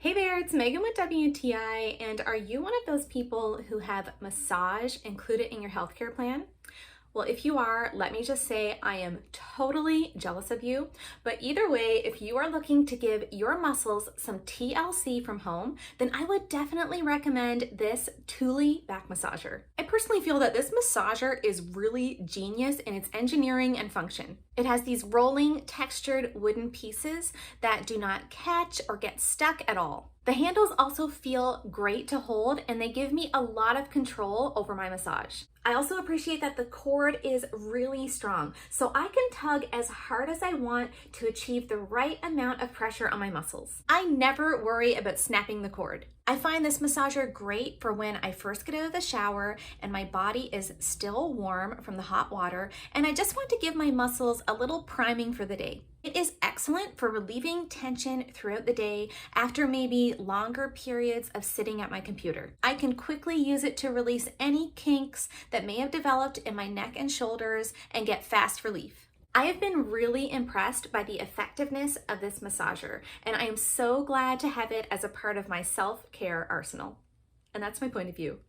Hey there, it's Megan with WTI, and are you one of those people who have massage included in your healthcare plan? Well, if you are, let me just say I am totally jealous of you. But either way, if you are looking to give your muscles some TLC from home, then I would definitely recommend this Tuuli back massager. I personally feel that this massager is really genius in its engineering and function. It has these rolling, textured wooden pieces that do not catch or get stuck at all. The handles also feel great to hold, and they give me a lot of control over my massage. I also appreciate that the cord is really strong, so I can tug as hard as I want to achieve the right amount of pressure on my muscles. I never worry about snapping the cord. I find this massager great for when I first get out of the shower and my body is still warm from the hot water and I just want to give my muscles a little priming for the day. It is excellent for relieving tension throughout the day after maybe longer periods of sitting at my computer. I can quickly use it to release any kinks that may have developed in my neck and shoulders and get fast relief. I have been really impressed by the effectiveness of this massager, and I am so glad to have it as a part of my self-care arsenal. And that's my point of view.